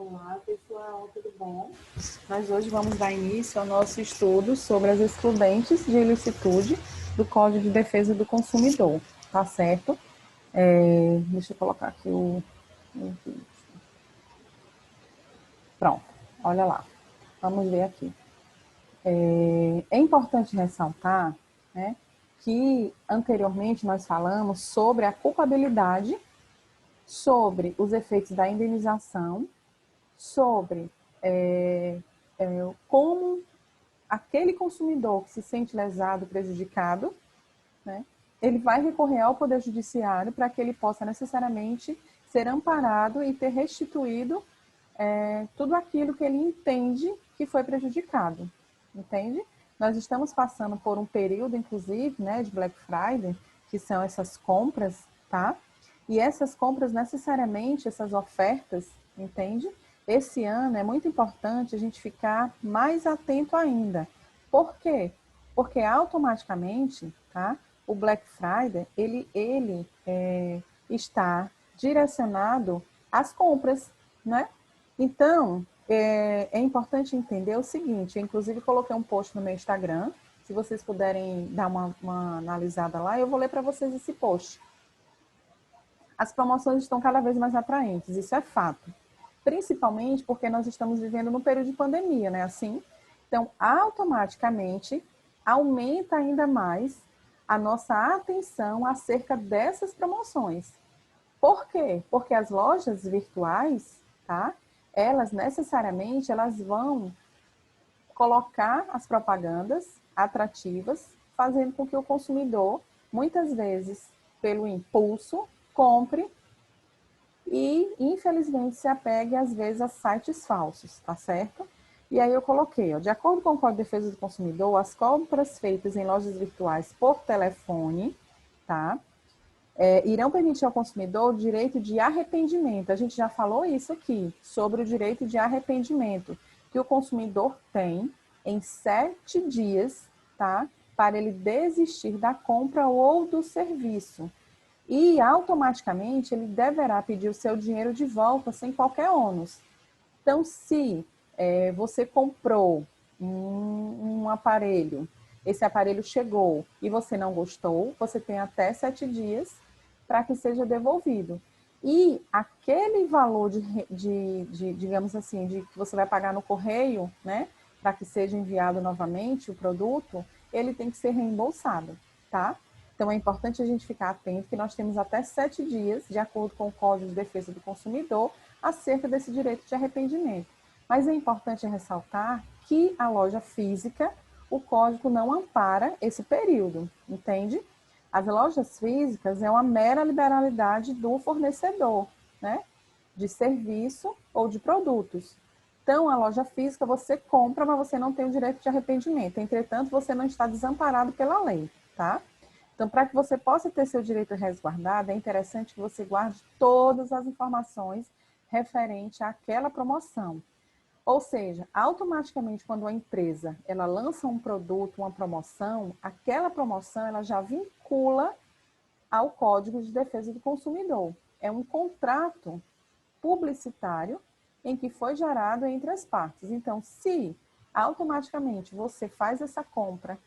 Olá, pessoal, tudo bom? Nós hoje vamos dar início ao nosso estudo sobre as excludentes de ilicitude do Código de Defesa do Consumidor, tá certo? Deixa eu colocar aqui o vídeo. Pronto, olha lá. Vamos ver aqui. É importante ressaltar, né, que anteriormente nós falamos sobre a culpabilidade, sobre os efeitos da indenização, sobre como aquele consumidor que se sente lesado, prejudicado, né, ele vai recorrer ao Poder Judiciário para que ele possa necessariamente ser amparado e ter restituído tudo aquilo que ele entende que foi prejudicado, entende? Nós estamos passando por um período, inclusive, né, de Black Friday, que são essas compras, tá? E essas compras, necessariamente, essas ofertas, entende? Esse ano é muito importante a gente ficar mais atento ainda. Por quê? Porque automaticamente, tá? O Black Friday, ele está direcionado às compras, né? Então, é importante entender o seguinte, eu inclusive coloquei um post no meu Instagram, se vocês puderem dar uma analisada lá, eu vou ler para vocês esse post. As promoções estão cada vez mais atraentes, isso é fato. Principalmente porque nós estamos vivendo num período de pandemia, né? Assim, então, automaticamente, aumenta ainda mais a nossa atenção acerca dessas promoções. Por quê? Porque as lojas virtuais, tá? Elas necessariamente elas vão colocar as propagandas atrativas, fazendo com que o consumidor, muitas vezes, pelo impulso, compre e, infelizmente, se apegue, às vezes, a sites falsos, tá certo? E aí eu coloquei, ó, de acordo com o Código de Defesa do Consumidor, as compras feitas em lojas virtuais por telefone, tá? Irão permitir ao consumidor o direito de arrependimento. A gente já falou isso aqui, sobre o direito de arrependimento, que o consumidor tem em 7 dias, tá? Para ele desistir da compra ou do serviço. E, automaticamente, ele deverá pedir o seu dinheiro de volta sem qualquer ônus. Então, se você comprou um aparelho, esse aparelho chegou e você não gostou, você tem até 7 dias para que seja devolvido. E aquele valor digamos assim, de que você vai pagar no correio, né, para que seja enviado novamente o produto, ele tem que ser reembolsado, tá? Então, é importante a gente ficar atento que nós temos até 7 dias, de acordo com o Código de Defesa do Consumidor, acerca desse direito de arrependimento. Mas é importante ressaltar que a loja física, o código não ampara esse período, entende? As lojas físicas é uma mera liberalidade do fornecedor, né? De serviço ou de produtos. Então, a loja física você compra, mas você não tem o direito de arrependimento. Entretanto, você não está desamparado pela lei, tá? Então, para que você possa ter seu direito resguardado, é interessante que você guarde todas as informações referente àquela promoção. Ou seja, automaticamente quando a empresa ela lança um produto, uma promoção, aquela promoção ela já vincula ao Código de Defesa do Consumidor. É um contrato publicitário em que foi gerado entre as partes. Então, se automaticamente você faz essa compra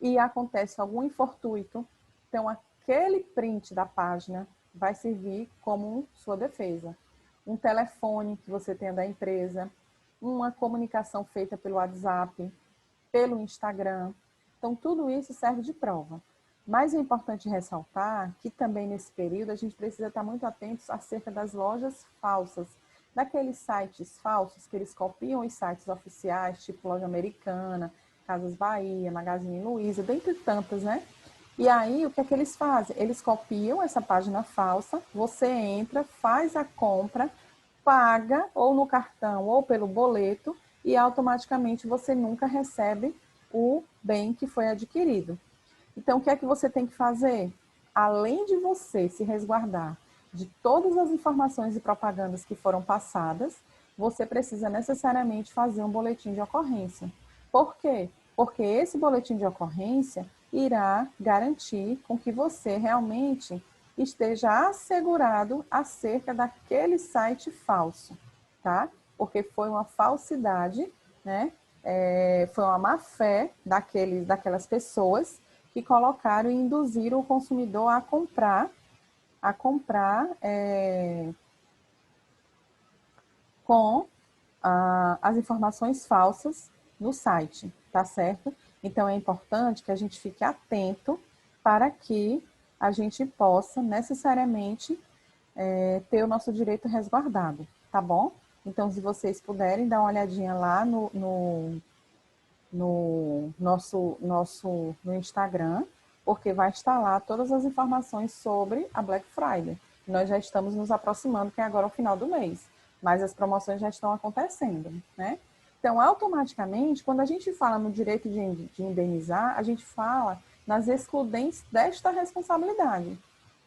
e acontece algum infortúnito, então aquele print da página vai servir como sua defesa. Um telefone que você tenha da empresa, uma comunicação feita pelo WhatsApp, pelo Instagram. Então, tudo isso serve de prova. Mas é importante ressaltar que também nesse período a gente precisa estar muito atentos acerca das lojas falsas, daqueles sites falsos que eles copiam os sites oficiais, tipo Loja Americana, Casas Bahia, Magazine Luiza, dentre tantas, né? E aí, o que é que eles fazem? Eles copiam essa página falsa, você entra, faz a compra, paga ou no cartão ou pelo boleto e automaticamente você nunca recebe o bem que foi adquirido. Então, o que é que você tem que fazer? Além de você se resguardar de todas as informações e propagandas que foram passadas, você precisa necessariamente fazer um boletim de ocorrência. Por quê? Porque esse boletim de ocorrência irá garantir com que você realmente esteja assegurado acerca daquele site falso, tá? porque foi uma falsidade, né? Foi uma má fé daquelas pessoas que colocaram e induziram o consumidor a comprar com as informações falsas no site, tá certo? Então, é importante que a gente fique atento para que a gente possa necessariamente ter o nosso direito resguardado, tá bom? Então, se vocês puderem dar uma olhadinha lá no Instagram, porque vai estar lá todas as informações sobre a Black Friday. Nós já estamos nos aproximando, que é agora o final do mês, mas as promoções já estão acontecendo, né? Então, automaticamente, quando a gente fala no direito de indenizar, a gente fala nas excludentes desta responsabilidade.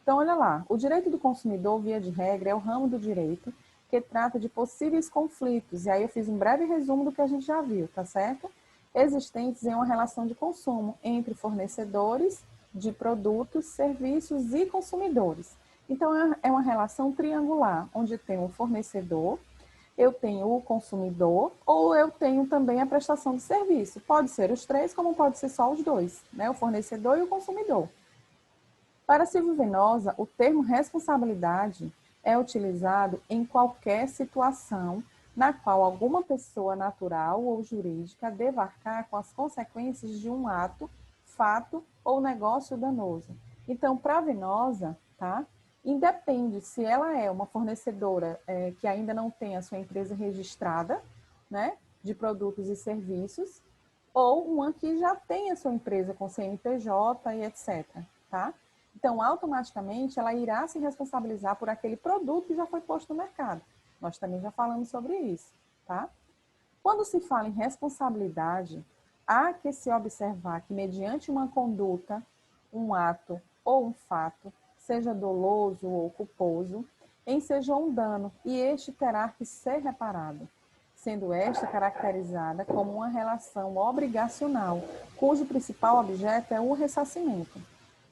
Então, olha lá, o direito do consumidor, via de regra, é o ramo do direito que trata de possíveis conflitos. E aí eu fiz um breve resumo do que a gente já viu, tá certo? Existentes em uma relação de consumo entre fornecedores de produtos, serviços e consumidores. Então, é uma relação triangular, onde tem o fornecedor, eu tenho o consumidor, ou eu tenho também a prestação de serviço. Pode ser os três, como pode ser só os dois, né? O fornecedor e o consumidor. Para Silvio Venosa, o termo responsabilidade é utilizado em qualquer situação na qual alguma pessoa natural ou jurídica deva arcar com as consequências de um ato, fato ou negócio danoso. Então, para Venosa, tá? Independe se ela é uma fornecedora que ainda não tem a sua empresa registrada, né, de produtos e serviços, ou uma que já tem a sua empresa com CNPJ e etc, tá? Então, automaticamente, ela irá se responsabilizar por aquele produto que já foi posto no mercado. Nós também já falamos sobre isso, tá? Quando se fala em responsabilidade, há que se observar que, mediante uma conduta, um ato ou um fato, seja doloso ou culposo, ensejou um dano e este terá que ser reparado, sendo esta caracterizada como uma relação obrigacional, cujo principal objeto é o ressarcimento.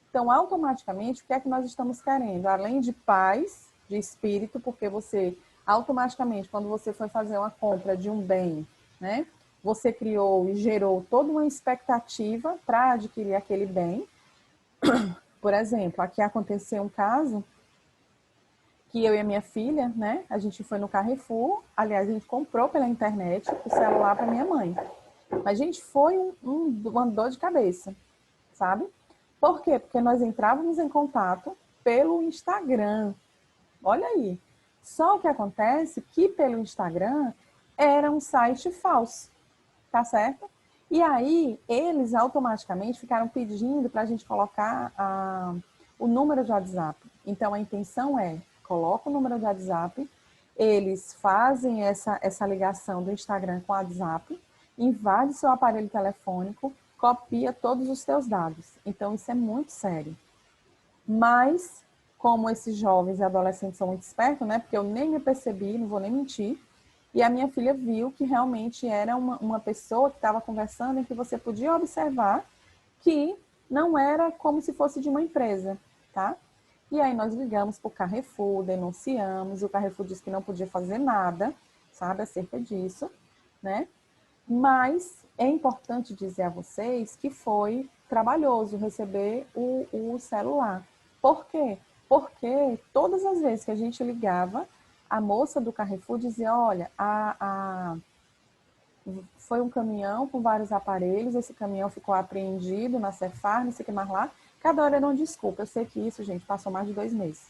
Então, automaticamente, o que é que nós estamos querendo? Além de paz de espírito, porque você, automaticamente, quando você foi fazer uma compra de um bem, né, você criou e gerou toda uma expectativa para adquirir aquele bem. Por exemplo, aqui aconteceu um caso que eu e a minha filha, né, a gente foi no Carrefour, aliás, a gente comprou pela internet o celular para minha mãe. Mas, gente, foi uma dor de cabeça, sabe? Por quê? Porque nós entrávamos em contato pelo Instagram. Olha aí. Só o que acontece que pelo Instagram era um site falso, tá certo? E aí eles automaticamente ficaram pedindo para a gente colocar o número de WhatsApp. Então a intenção é, coloca o número de WhatsApp, eles fazem essa ligação do Instagram com o WhatsApp, invade seu aparelho telefônico, copia todos os seus dados. Então isso é muito sério. Mas, como esses jovens e adolescentes são muito espertos, né? Porque eu nem me percebi, não vou nem mentir, e a minha filha viu que realmente era uma pessoa que estava conversando em que você podia observar que não era como se fosse de uma empresa, tá? E aí nós ligamos para o Carrefour, denunciamos, o Carrefour disse que não podia fazer nada, sabe, acerca disso, né? Mas é importante dizer a vocês que foi trabalhoso receber o celular. Por quê? Porque todas as vezes que a gente ligava, a moça do Carrefour dizia, olha, foi um caminhão com vários aparelhos, esse caminhão ficou apreendido na Cefar, não sei o que mais lá. Cada hora era uma desculpa. Eu sei que isso, gente, passou mais de 2 meses.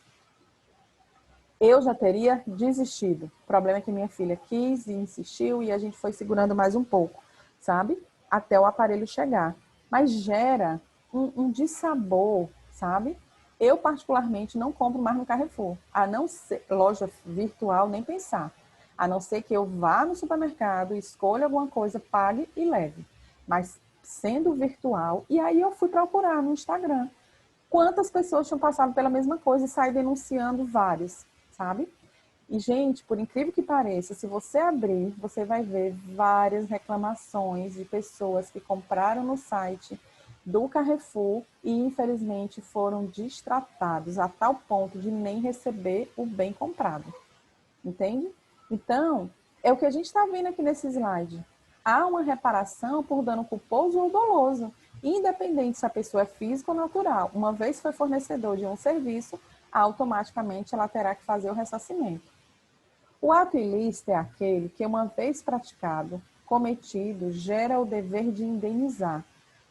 Eu já teria desistido. O problema é que minha filha quis e insistiu e a gente foi segurando mais um pouco, sabe? Até o aparelho chegar. Mas gera um dissabor, sabe? Eu, particularmente, não compro mais no Carrefour. A não ser loja virtual, nem pensar. A não ser que eu vá no supermercado, escolha alguma coisa, pague e leve. Mas sendo virtual, e aí eu fui procurar no Instagram quantas pessoas tinham passado pela mesma coisa e saí denunciando vários, sabe? E, gente, por incrível que pareça, se você abrir, você vai ver várias reclamações de pessoas que compraram no site do Carrefour e, infelizmente, foram destratados a tal ponto de nem receber o bem comprado. Entende? Então, É o que a gente está vendo aqui nesse slide. Há uma reparação por dano culposo ou doloso, independente se a pessoa é física ou natural. Uma vez foi fornecedor de um serviço, automaticamente ela terá que fazer o ressarcimento. O ato ilícito é aquele que, uma vez praticado, cometido, gera o dever de indenizar,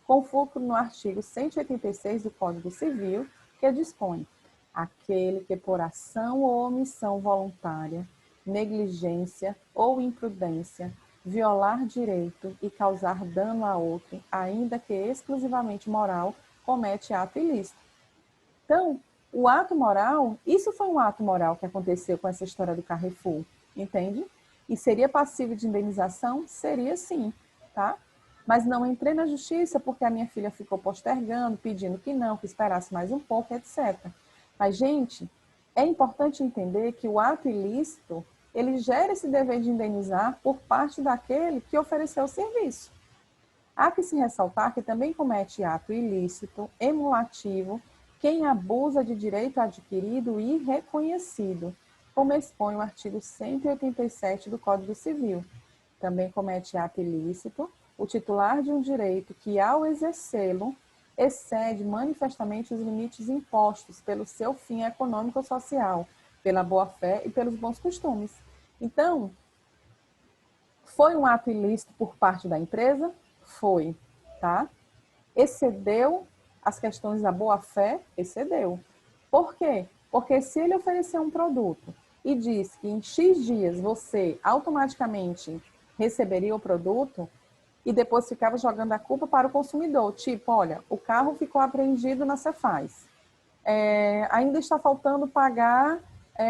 com fulcro no artigo 186 do Código Civil, que dispõe: aquele que por ação ou omissão voluntária, negligência ou imprudência, violar direito e causar dano a outro, ainda que exclusivamente moral, comete ato ilícito. Então, o ato moral, isso foi um ato moral que aconteceu com essa história do Carrefour, entende? E seria passível de indenização? Seria sim, tá? Mas não entrei na justiça porque a minha filha ficou postergando, pedindo que não, que esperasse mais um pouco, etc. Mas, gente, é importante entender que o ato ilícito, ele gera esse dever de indenizar por parte daquele que ofereceu o serviço. Há que se ressaltar que também comete ato ilícito, emulativo, quem abusa de direito adquirido e reconhecido, como expõe o artigo 187 do Código Civil. Também comete ato ilícito o titular de um direito que, ao exercê-lo, excede manifestamente os limites impostos pelo seu fim econômico ou social, pela boa-fé e pelos bons costumes. Então, foi um ato ilícito por parte da empresa? Foi, tá? Excedeu as questões da boa-fé? Excedeu. Por quê? Porque se ele oferecer um produto e diz que em X dias você automaticamente receberia o produto e depois ficava jogando a culpa para o consumidor, tipo, olha, o carro ficou apreendido na Cefaz. Ainda está faltando pagar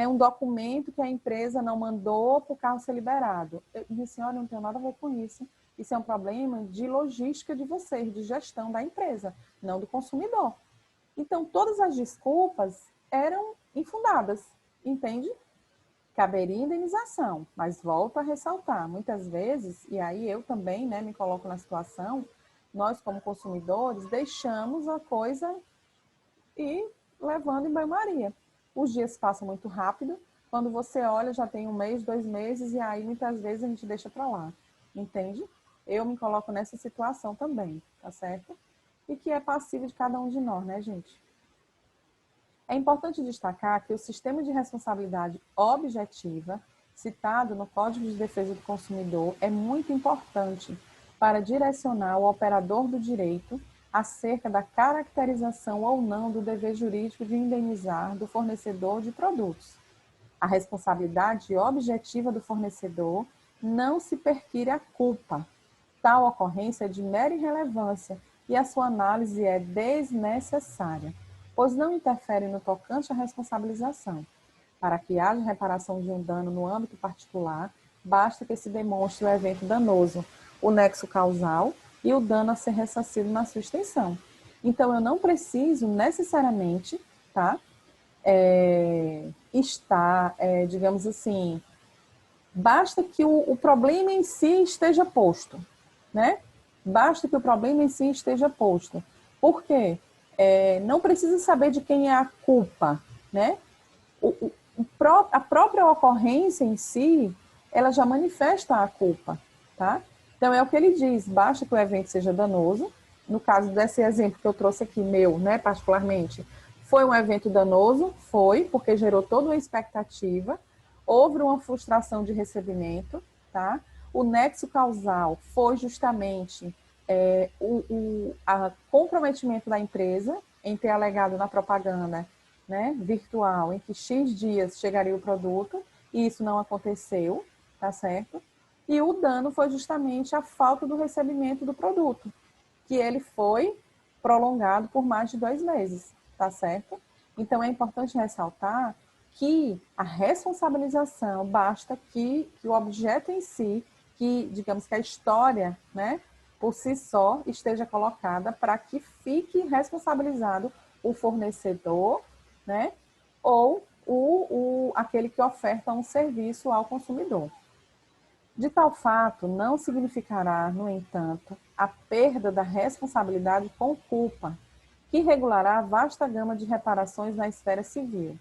um documento que a empresa não mandou para o carro ser liberado. Eu disse, olha, não tem nada a ver com isso. Isso é um problema de logística de vocês, de gestão da empresa, não do consumidor. Então, todas as desculpas eram infundadas, entende? Caberia indenização, mas volto a ressaltar, muitas vezes, e aí eu também me coloco na situação, nós como consumidores deixamos a coisa e levando em banho-maria. Os dias passam muito rápido, quando você olha já tem um mês, 2 meses, e aí muitas vezes a gente deixa para lá, entende? Eu me coloco nessa situação também, tá certo? E que é passível de cada um de nós, né, gente? É importante destacar que o sistema de responsabilidade objetiva, citado no Código de Defesa do Consumidor, é muito importante para direcionar o operador do direito acerca da caracterização ou não do dever jurídico de indenizar do fornecedor de produtos. A responsabilidade objetiva do fornecedor não se perquire a culpa. Tal ocorrência é de mera irrelevância e a sua análise é desnecessária, pois não interfere no tocante à responsabilização. Para que haja reparação de um dano no âmbito particular, basta que se demonstre o evento danoso, o nexo causal e o dano a ser ressarcido na sua extensão. Então, eu não preciso necessariamente, tá, estar, digamos assim, basta que o problema em si esteja posto, né? Basta que o problema em si esteja posto. Por quê? Não precisa saber de quem é a culpa, né? A própria ocorrência em si, ela já manifesta a culpa, tá? Então, é o que ele diz, basta que o evento seja danoso. No caso desse exemplo que eu trouxe aqui, meu, né, particularmente, foi um evento danoso? Foi, porque gerou toda uma expectativa, houve uma frustração de recebimento, tá? O nexo causal foi justamente o comprometimento da empresa em ter alegado na propaganda, né, virtual, em que X dias chegaria o produto, e isso não aconteceu, tá certo? E o dano foi justamente a falta do recebimento do produto, que ele foi prolongado por mais de 2 meses, tá certo? Então, é importante ressaltar que a responsabilização basta que o objeto em si, que, digamos que a história, né, por si só, esteja colocada para que fique responsabilizado o fornecedor, né, ou aquele que oferta um serviço ao consumidor. De tal fato, não significará, no entanto, a perda da responsabilidade com culpa, que regulará a vasta gama de reparações na esfera civil,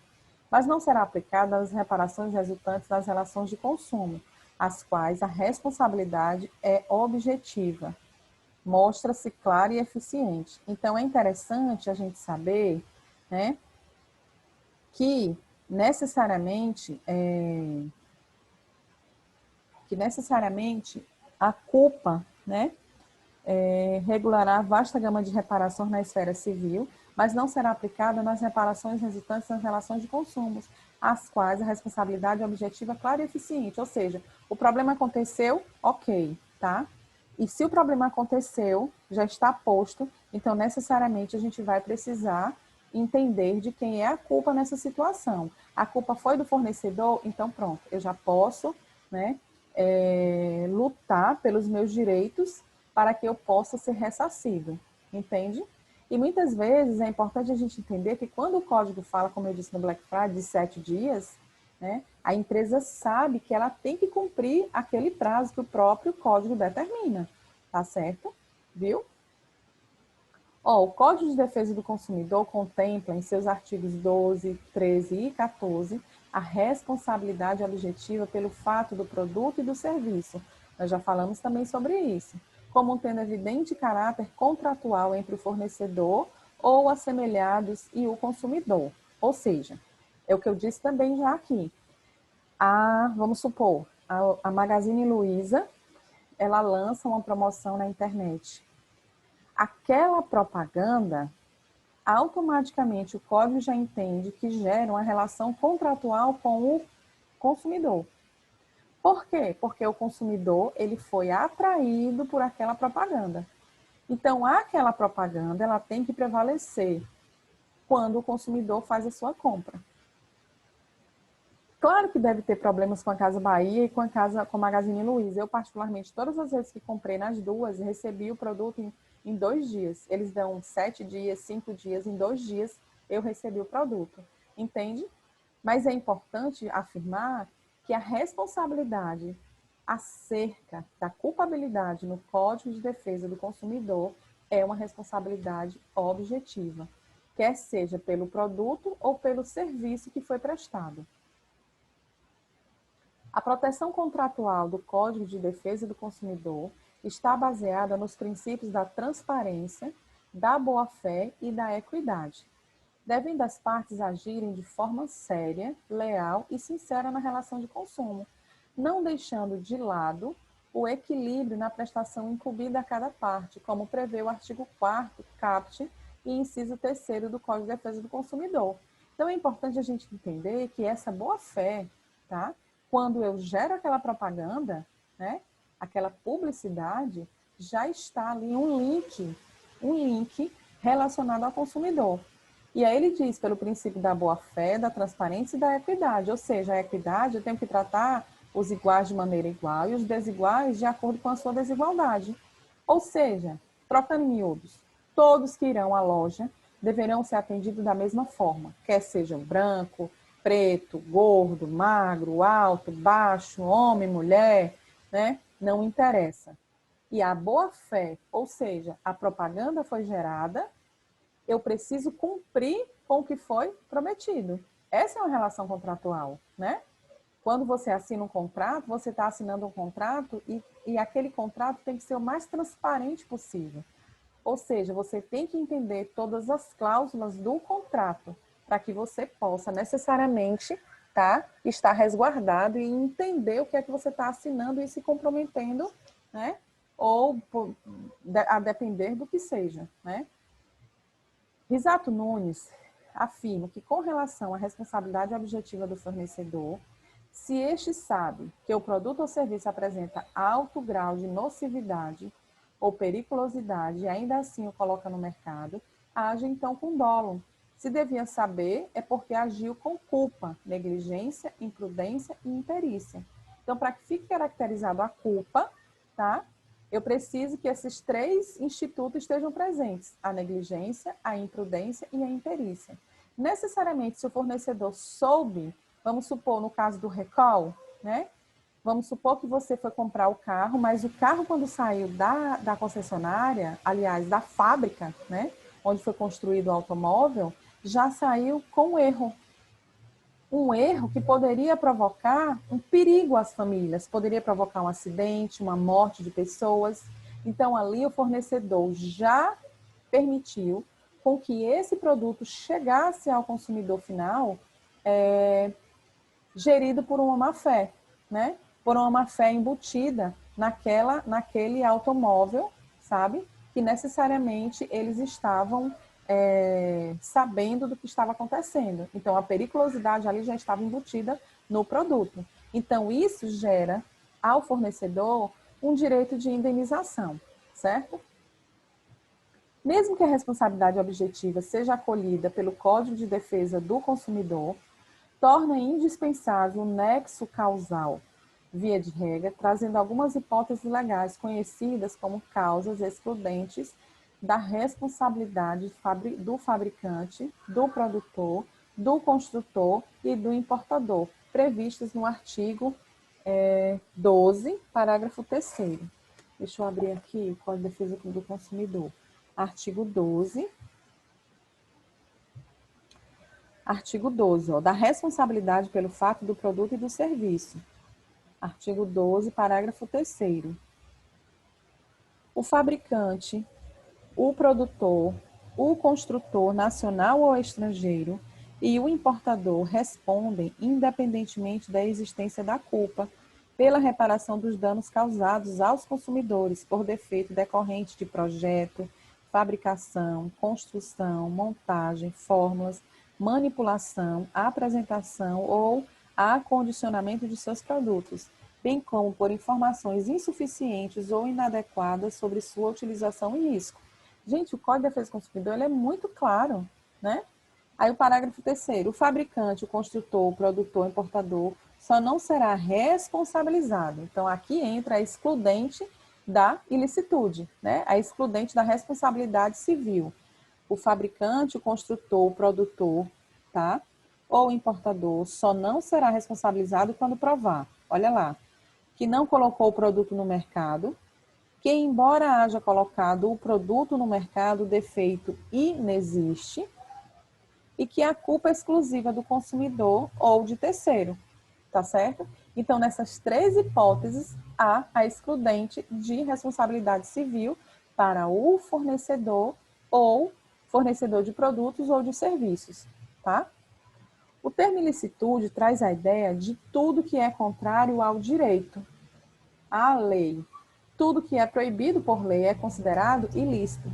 mas não será aplicada às reparações resultantes das relações de consumo, as quais a responsabilidade é objetiva, mostra-se clara e eficiente. Então, é interessante a gente saber, né, que necessariamente, a culpa, né, regulará vasta gama de reparações na esfera civil, mas não será aplicada nas reparações resultantes das relações de consumos, as quais a responsabilidade é objetiva, clara e eficiente. Ou seja, o problema aconteceu, ok, tá? E se o problema aconteceu, já está posto, então necessariamente a gente vai precisar entender de quem é a culpa nessa situação. A culpa foi do fornecedor, então pronto, eu já posso, né, lutar pelos meus direitos para que eu possa ser ressarcido, entende? E muitas vezes é importante a gente entender que quando o código fala, como eu disse no Black Friday, de 7 dias, né, a empresa sabe que ela tem que cumprir aquele prazo que o próprio código determina, tá certo? Viu? O Código de Defesa do Consumidor contempla em seus artigos 12, 13 e 14 a responsabilidade objetiva pelo fato do produto e do serviço. Nós já falamos também sobre isso, como tendo evidente caráter contratual entre o fornecedor ou assemelhados e o consumidor. Ou seja, é o que eu disse também já aqui. Vamos supor, a Magazine Luiza, ela lança uma promoção na internet. Aquela propaganda, automaticamente o código já entende que gera uma relação contratual com o consumidor. Por quê? Porque o consumidor ele foi atraído por aquela propaganda. Então, aquela propaganda ela tem que prevalecer quando o consumidor faz a sua compra. Claro que deve ter problemas com a Casa Bahia e com a Magazine Luiza. Eu, particularmente, todas as vezes que comprei nas duas, recebi o produto em 2 dias. Eles dão 7 dias, 5 dias, em 2 dias eu recebi o produto. Entende? Mas é importante afirmar que a responsabilidade acerca da culpabilidade no Código de Defesa do Consumidor é uma responsabilidade objetiva, quer seja pelo produto ou pelo serviço que foi prestado. A proteção contratual do Código de Defesa do Consumidor está baseada nos princípios da transparência, da boa-fé e da equidade. Devem das partes agirem de forma séria, leal e sincera na relação de consumo, não deixando de lado o equilíbrio na prestação incumbida a cada parte, como prevê o artigo 4º caput e inciso 3º do Código de Defesa do Consumidor. Então, é importante a gente entender que essa boa-fé, tá? Quando eu gero aquela propaganda, né, aquela publicidade, já está ali um link relacionado ao consumidor. E aí ele diz, pelo princípio da boa-fé, da transparência e da equidade. Ou seja, a equidade, eu tenho que tratar os iguais de maneira igual e os desiguais de acordo com a sua desigualdade. Ou seja, trocando em miúdos, todos que irão à loja deverão ser atendidos da mesma forma, quer sejam branco, preto, gordo, magro, alto, baixo, homem, mulher, né? Não interessa. E a boa-fé, ou seja, a propaganda foi gerada, eu preciso cumprir com o que foi prometido. Essa é uma relação contratual, né? Quando você assina um contrato, você está assinando um contrato e aquele contrato tem que ser o mais transparente possível. Ou seja, você tem que entender todas as cláusulas do contrato para que você possa necessariamente estar resguardado e entender o que é que você está assinando e se comprometendo, né? Ou a depender do que seja, né? Risato Nunes afirma que, com relação à responsabilidade objetiva do fornecedor, se este sabe que o produto ou serviço apresenta alto grau de nocividade ou periculosidade e ainda assim o coloca no mercado, age então com dolo. Se devia saber, é porque agiu com culpa, negligência, imprudência e imperícia. Então, para que fique caracterizado a culpa, tá? Eu preciso que esses 3 institutos estejam presentes: a negligência, a imprudência e a imperícia. Necessariamente, se o fornecedor soube, vamos supor, no caso do recall, né? Vamos supor que você foi comprar o carro, mas o carro, quando saiu da concessionária, aliás, da fábrica, né? Onde foi construído o automóvel, já saiu com erro. um erro que poderia provocar um perigo às famílias, poderia provocar um acidente, uma morte de pessoas. Então, ali o fornecedor já permitiu com que esse produto chegasse ao consumidor final gerido por uma má-fé, né? Por uma má-fé embutida naquele automóvel, sabe? Que necessariamente eles estavam sabendo do que estava acontecendo. Então, a periculosidade ali já estava embutida no produto. Então, isso gera ao fornecedor um direito de indenização, certo? Mesmo que a responsabilidade objetiva seja acolhida pelo Código de Defesa do Consumidor, torna indispensável o nexo causal, via de regra, trazendo algumas hipóteses legais conhecidas como causas excludentes da responsabilidade do fabricante, do produtor, do construtor e do importador, previstas no artigo 12, parágrafo 3º. Deixa eu abrir aqui o Código de Defesa do Consumidor. Artigo 12. Artigo 12, da responsabilidade pelo fato do produto e do serviço. Artigo 12, parágrafo 3º. O fabricante, o produtor, o construtor nacional ou estrangeiro e o importador respondem independentemente da existência da culpa pela reparação dos danos causados aos consumidores por defeito decorrente de projeto, fabricação, construção, montagem, fórmulas, manipulação, apresentação ou acondicionamento de seus produtos, bem como por informações insuficientes ou inadequadas sobre sua utilização e risco. Gente, o Código de Defesa do Consumidor ele é muito claro, né? Aí o parágrafo 3º, o fabricante, o construtor, o produtor, o importador só não será responsabilizado. Então, aqui entra a excludente da ilicitude, né? A excludente da responsabilidade civil. O fabricante, o construtor, o produtor, tá? Ou o importador só não será responsabilizado quando provar, olha lá, que não colocou o produto no mercado, que embora haja colocado o produto no mercado, o defeito inexiste, e que a culpa é exclusiva do consumidor ou de terceiro, tá certo? Então, nessas três hipóteses, há a excludente de responsabilidade civil para o fornecedor ou fornecedor de produtos ou de serviços, tá? O termo ilicitude traz a ideia de tudo que é contrário ao direito, à lei. Tudo que é proibido por lei é considerado ilícito.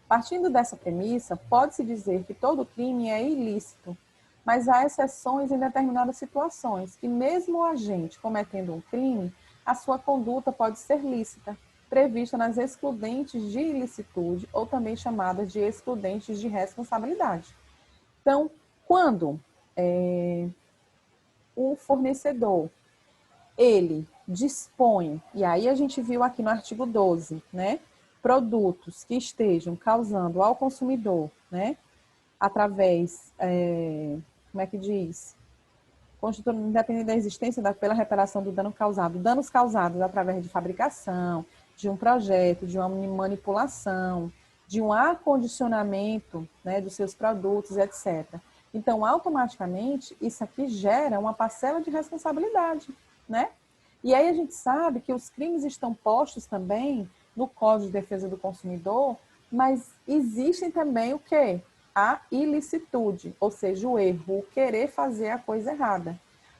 Partindo dessa premissa, pode-se dizer que todo crime é ilícito, mas há exceções em determinadas situações, que mesmo o agente cometendo um crime, a sua conduta pode ser lícita, prevista nas excludentes de ilicitude, ou também chamadas de excludentes de responsabilidade. Então, quando o fornecedor, ele dispõe, e aí a gente viu aqui no artigo 12, né? Produtos que estejam causando ao consumidor, né? Através, como é que diz? Independente da existência pela reparação do dano causado. Danos causados através de fabricação, de um projeto, de uma manipulação, de um acondicionamento, né, dos seus produtos, etc. Então, automaticamente, isso aqui gera uma parcela de responsabilidade, né? E aí a gente sabe que os crimes estão postos também no Código de Defesa do Consumidor, mas existem também o quê? A ilicitude, ou seja, o erro, o querer fazer a coisa errada.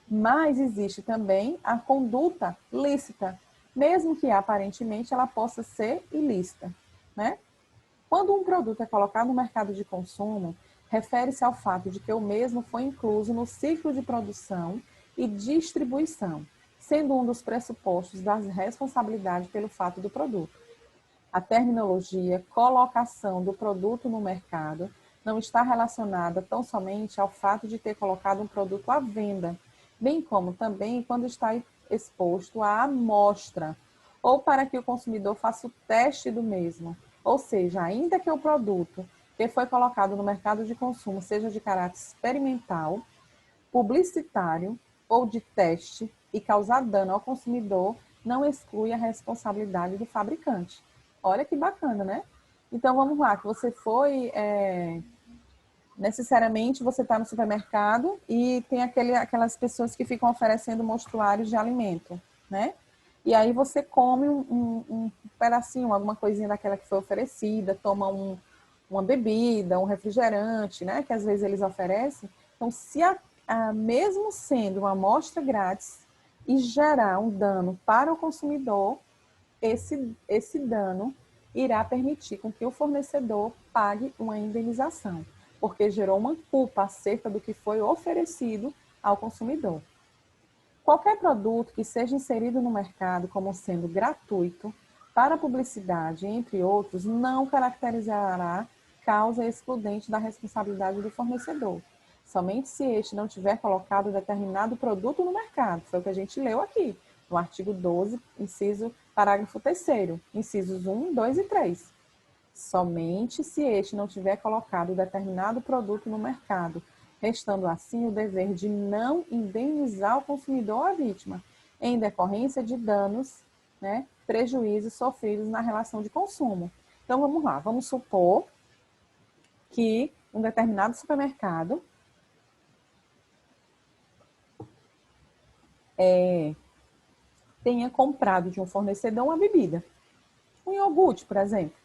Mas existe também a conduta lícita, mesmo que aparentemente ela possa ser ilícita, né? Quando um produto é colocado no mercado de consumo, refere-se ao fato de que o mesmo foi incluso no ciclo de produção e distribuição, sendo um dos pressupostos da responsabilidade pelo fato do produto. A terminologia colocação do produto no mercado não está relacionada tão somente ao fato de ter colocado um produto à venda, bem como também quando está exposto à amostra, ou para que o consumidor faça o teste do mesmo. Ou seja, ainda que o produto que foi colocado no mercado de consumo seja de caráter experimental, publicitário ou de teste e causar dano ao consumidor, não exclui a responsabilidade do fabricante. Olha que bacana, né? Então, vamos lá, que você foi necessariamente você está no supermercado e tem aquelas pessoas que ficam oferecendo mostruários de alimento, né? E aí você come um pedacinho, alguma coisinha daquela que foi oferecida, toma uma bebida, um refrigerante, né? Que às vezes eles oferecem. Então, se mesmo sendo uma amostra grátis e gerar um dano para o consumidor, esse dano irá permitir com que o fornecedor pague uma indenização, porque gerou uma culpa acerca do que foi oferecido ao consumidor. Qualquer produto que seja inserido no mercado como sendo gratuito para publicidade, entre outros, não caracterizará causa excludente da responsabilidade do fornecedor. Somente se este não tiver colocado determinado produto no mercado. Foi o que a gente leu aqui, no artigo 12, parágrafo 3º, incisos 1, 2 e 3. Somente se este não tiver colocado determinado produto no mercado, restando assim o dever de não indenizar o consumidor ou a vítima, em decorrência de danos, né, prejuízos sofridos na relação de consumo. Então, vamos lá, vamos supor que um determinado supermercado tenha comprado de um fornecedor uma bebida, um iogurte, por exemplo.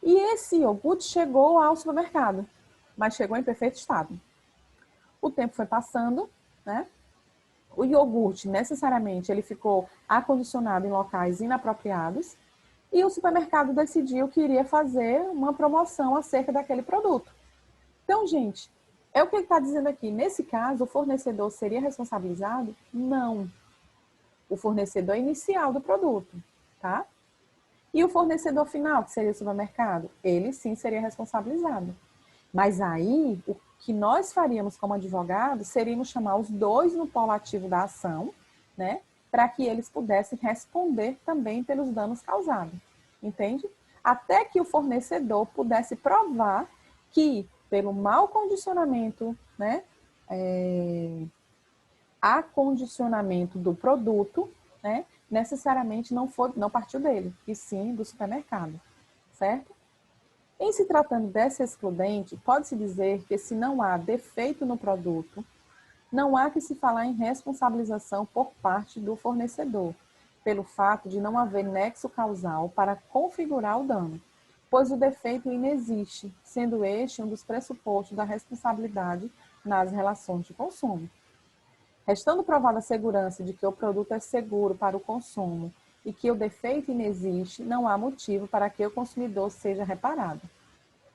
E esse iogurte chegou ao supermercado, mas chegou em perfeito estado. O tempo foi passando, né? O iogurte, necessariamente, ele ficou acondicionado em locais inapropriados e o supermercado decidiu que iria fazer uma promoção acerca daquele produto. Então, gente, é o que ele está dizendo aqui. Nesse caso, o fornecedor seria responsabilizado? Não. O fornecedor inicial do produto, tá? E o fornecedor final, que seria o supermercado? Ele sim seria responsabilizado. Mas aí, o que nós faríamos como advogados seríamos chamar os dois no polo ativo da ação, né? Para que eles pudessem responder também pelos danos causados. Entende? Até que o fornecedor pudesse provar que, pelo mau condicionamento, né? Acondicionamento do produto, né? Necessariamente não partiu dele, e sim do supermercado. Certo? Em se tratando dessa excludente, pode-se dizer que se não há defeito no produto, não há que se falar em responsabilização por parte do fornecedor, pelo fato de não haver nexo causal para configurar o dano, pois o defeito inexiste, sendo este um dos pressupostos da responsabilidade nas relações de consumo. Restando provada a segurança de que o produto é seguro para o consumo e que o defeito inexiste, não há motivo para que o consumidor seja reparado.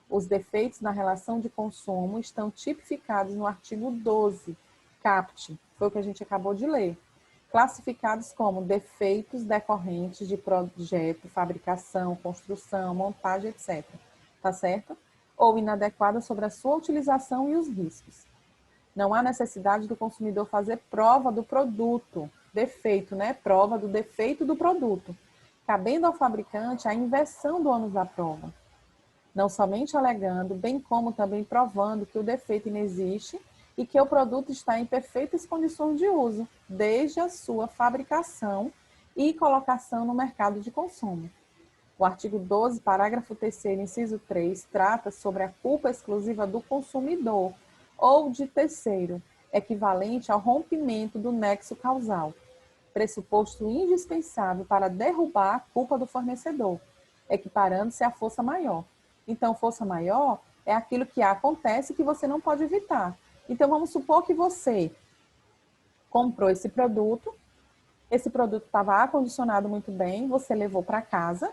Os defeitos na relação de consumo estão tipificados no artigo 12, CAPT, foi o que a gente acabou de ler, classificados como defeitos decorrentes de projeto, fabricação, construção, montagem, etc. Tá certo? Ou inadequada sobre a sua utilização e os riscos. Não há necessidade do consumidor fazer prova do produto, defeito, né? Prova do defeito do produto, cabendo ao fabricante a inversão do ônus da prova. Não somente alegando, bem como também provando que o defeito inexiste e que o produto está em perfeitas condições de uso, desde a sua fabricação e colocação no mercado de consumo. O artigo 12, parágrafo 3º, inciso 3, trata sobre a culpa exclusiva do consumidor ou de terceiro, equivalente ao rompimento do nexo causal, pressuposto indispensável para derrubar a culpa do fornecedor, equiparando-se à força maior. Então, força maior é aquilo que acontece que você não pode evitar. Então, vamos supor que você comprou esse produto estava acondicionado muito bem, você levou para casa,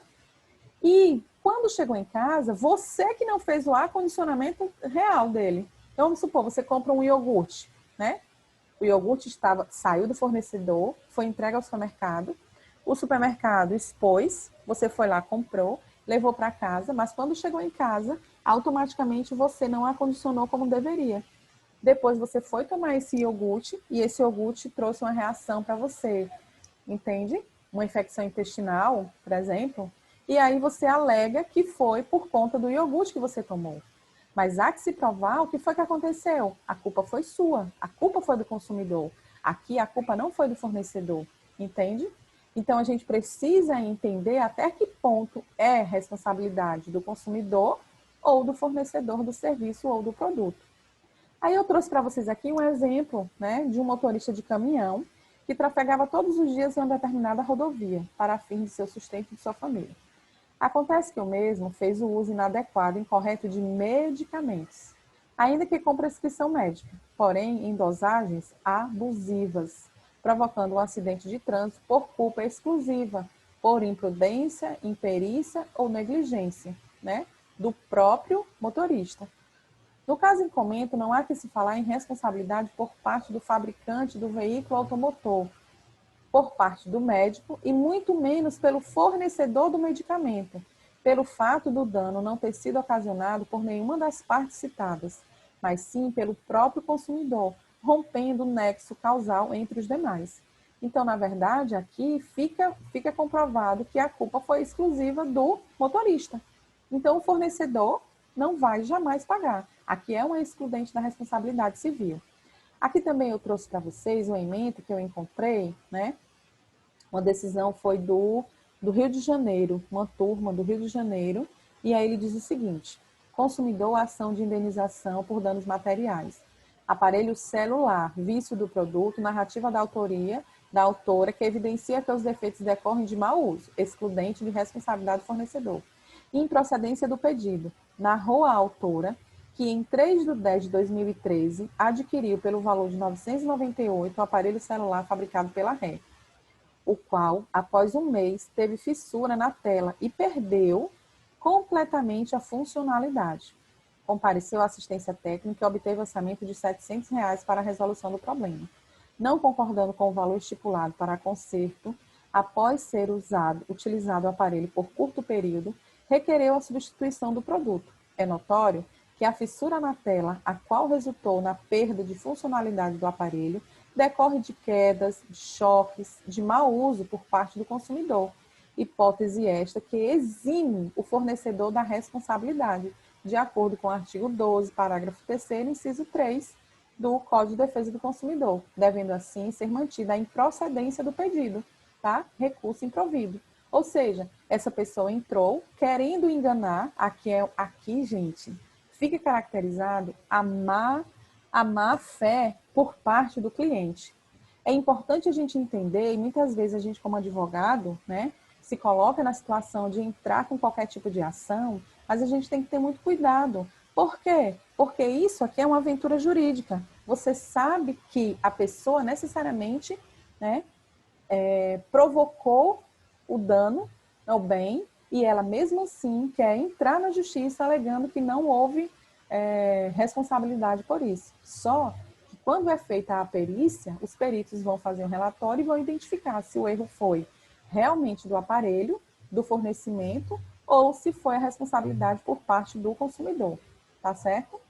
e quando chegou em casa, você que não fez o acondicionamento real dele. Então, vamos supor, você compra um iogurte, né? O iogurte saiu do fornecedor, foi entregue ao supermercado, o supermercado expôs, você foi lá, comprou, levou para casa, mas quando chegou em casa, automaticamente você não acondicionou como deveria. Depois você foi tomar esse iogurte e esse iogurte trouxe uma reação para você, entende? Uma infecção intestinal, por exemplo, e aí você alega que foi por conta do iogurte que você tomou. Mas há que se provar o que foi que aconteceu. A culpa foi sua, a culpa foi do consumidor. Aqui a culpa não foi do fornecedor, entende? Então a gente precisa entender até que ponto é responsabilidade do consumidor ou do fornecedor do serviço ou do produto. Aí eu trouxe para vocês aqui um exemplo, né, de um motorista de caminhão que trafegava todos os dias em uma determinada rodovia para fins de seu sustento e de sua família. Acontece que o mesmo fez o uso inadequado e incorreto de medicamentos, ainda que com prescrição médica, porém em dosagens abusivas, provocando um acidente de trânsito por culpa exclusiva, por imprudência, imperícia ou negligência, né, do próprio motorista. No caso em comento, não há que se falar em responsabilidade por parte do fabricante do veículo automotor, por parte do médico e muito menos pelo fornecedor do medicamento, pelo fato do dano não ter sido ocasionado por nenhuma das partes citadas, mas sim pelo próprio consumidor, rompendo o nexo causal entre os demais. Então, na verdade, aqui fica comprovado que a culpa foi exclusiva do motorista. Então, o fornecedor não vai jamais pagar. Aqui é uma excludente da responsabilidade civil. Aqui também eu trouxe para vocês uma ementa que eu encontrei, né? Uma decisão foi do Rio de Janeiro, uma turma do Rio de Janeiro, e aí ele diz o seguinte: consumidor ação de indenização por danos materiais. Aparelho celular, vício do produto, narrativa da autoria, da autora, que evidencia que os defeitos decorrem de mau uso, excludente de responsabilidade do fornecedor. Improcedência do pedido. Narrou a autora que em 3 de 10 de 2013 adquiriu pelo valor de R$ 998 o aparelho celular fabricado pela Ré, o qual, após um mês, teve fissura na tela e perdeu completamente a funcionalidade. Compareceu à assistência técnica e obteve orçamento de R$ 700 para a resolução do problema. Não concordando com o valor estipulado para conserto, após ser utilizado o aparelho por curto período, requereu a substituição do produto. É notório que a fissura na tela, a qual resultou na perda de funcionalidade do aparelho, decorre de quedas, de choques, de mau uso por parte do consumidor. Hipótese esta que exime o fornecedor da responsabilidade, de acordo com o artigo 12, parágrafo 3º, inciso 3 do Código de Defesa do Consumidor, devendo assim ser mantida a improcedência do pedido, tá? Recurso improvido. Ou seja, essa pessoa entrou querendo enganar, aqui, gente, fica caracterizado a má fé por parte do cliente. É importante a gente entender, e muitas vezes a gente, como advogado, né, se coloca na situação de entrar com qualquer tipo de ação, mas a gente tem que ter muito cuidado. Por quê? Porque isso aqui é uma aventura jurídica. Você sabe que a pessoa necessariamente, né, provocou o dano ao bem e ela mesmo assim quer entrar na justiça alegando que não houve responsabilidade por isso. Só que quando é feita a perícia, os peritos vão fazer um relatório e vão identificar se o erro foi realmente do aparelho, do fornecimento, ou se foi a responsabilidade por parte do consumidor. Tá certo?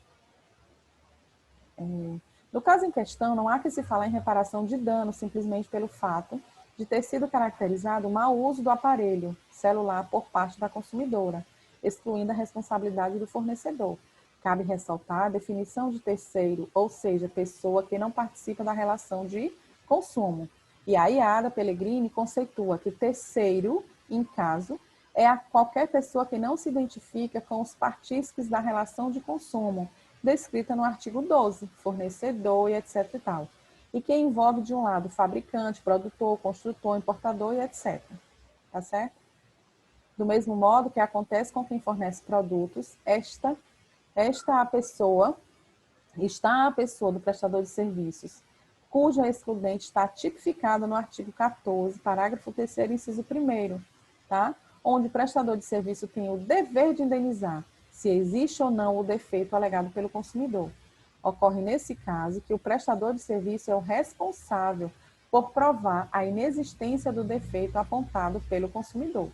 No caso em questão, não há que se falar em reparação de dano simplesmente pelo fato de ter sido caracterizado o mau uso do aparelho celular por parte da consumidora, excluindo a responsabilidade do fornecedor. Cabe ressaltar a definição de terceiro, ou seja, pessoa que não participa da relação de consumo. E a Iada Pellegrini conceitua que terceiro, em caso, é a qualquer pessoa que não se identifica com os partícipes da relação de consumo, descrita no artigo 12, fornecedor e etc. e tal, e que envolve, de um lado, fabricante, produtor, construtor, importador e etc. Tá certo? Do mesmo modo que acontece com quem fornece produtos, está a pessoa do prestador de serviços, cuja excludente está tipificada no artigo 14, parágrafo 3º, inciso 1º, tá? Onde o prestador de serviço tem o dever de indenizar se existe ou não o defeito alegado pelo consumidor. Ocorre nesse caso que o prestador de serviço é o responsável por provar a inexistência do defeito apontado pelo consumidor.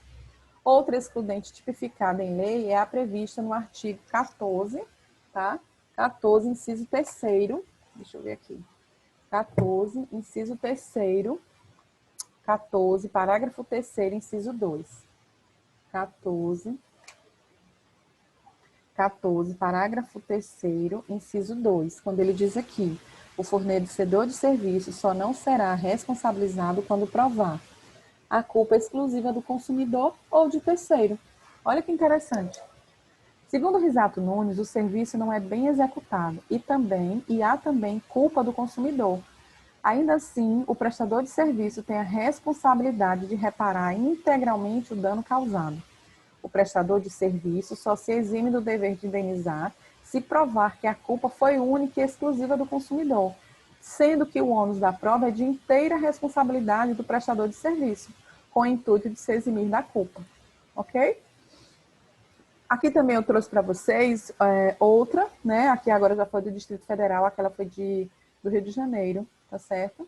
Outra excludente tipificada em lei é a prevista no artigo 14, tá? 14, inciso 3º, deixa eu ver aqui. 14, inciso 3º, 14, parágrafo 3º, inciso 2. 14, parágrafo 3º, inciso 2, quando ele diz aqui: o fornecedor de serviço só não será responsabilizado quando provar a culpa exclusiva do consumidor ou de terceiro. Olha que interessante. Segundo Risato Nunes, o serviço não é bem executado e há também culpa do consumidor. Ainda assim, o prestador de serviço tem a responsabilidade de reparar integralmente o dano causado. O prestador de serviço só se exime do dever de indenizar se provar que a culpa foi única e exclusiva do consumidor, sendo que o ônus da prova é de inteira responsabilidade do prestador de serviço, com o intuito de se eximir da culpa. Ok? Aqui também eu trouxe para vocês outra, né? Aqui agora já foi do Distrito Federal, aquela foi do Rio de Janeiro, tá certo?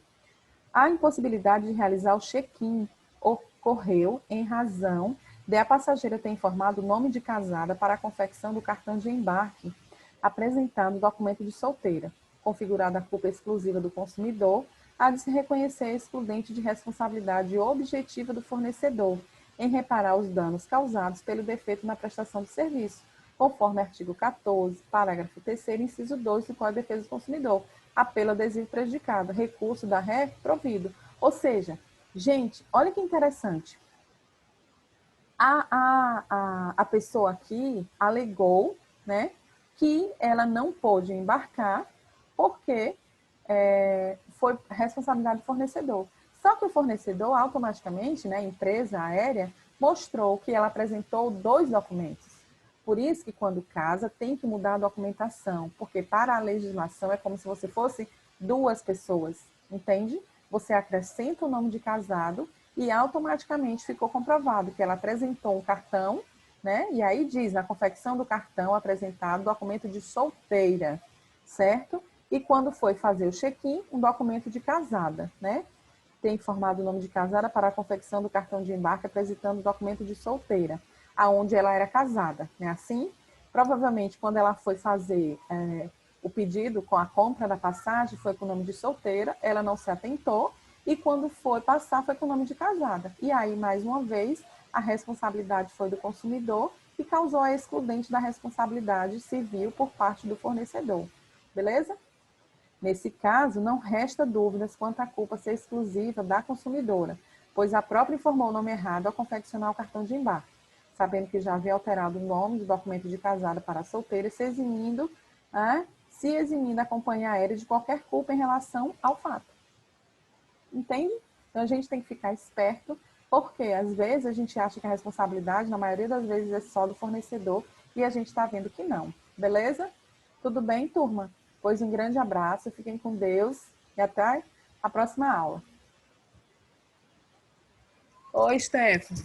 A impossibilidade de realizar o check-in ocorreu em razão de a passageira ter informado o nome de casada para a confecção do cartão de embarque, apresentando o documento de solteira, configurada a culpa exclusiva do consumidor, há de se reconhecer a excludente de responsabilidade objetiva do fornecedor em reparar os danos causados pelo defeito na prestação do serviço, conforme artigo 14, parágrafo 3º, inciso 2 do Código de Defesa do Consumidor, apelo adesivo prejudicado, recurso da ré provido. Ou seja, gente, olha que interessante. A pessoa aqui alegou, né, que ela não pôde embarcar porque foi responsabilidade do fornecedor. Só que o fornecedor, automaticamente, né, a empresa aérea, mostrou que ela apresentou 2 documentos. Por isso que quando casa, tem que mudar a documentação, porque para a legislação é como se você fosse 2 pessoas, entende? Você acrescenta o nome de casado e automaticamente ficou comprovado que ela apresentou um cartão, né? E aí diz, na confecção do cartão apresentado documento de solteira, certo? E quando foi fazer o check-in, um documento de casada, né? Tem informado o nome de casada para a confecção do cartão de embarque apresentando o documento de solteira, aonde ela era casada, né? Assim, provavelmente quando ela foi fazer o pedido com a compra da passagem, foi com o nome de solteira, ela não se atentou, e quando foi passar, foi com o nome de casada. E aí, mais uma vez, a responsabilidade foi do consumidor e causou a excludente da responsabilidade civil por parte do fornecedor. Beleza? Nesse caso, não resta dúvidas quanto à culpa ser exclusiva da consumidora, pois a própria informou o nome errado ao confeccionar o cartão de embarque, sabendo que já havia alterado o nome do documento de casada para solteira, se eximindo a companhia aérea de qualquer culpa em relação ao fato. Entende? Então, a gente tem que ficar esperto, porque às vezes a gente acha que a responsabilidade, na maioria das vezes, é só do fornecedor, e a gente está vendo que não. Beleza? Tudo bem, turma? Pois um grande abraço, fiquem com Deus e até a próxima aula. Oi, Stefano.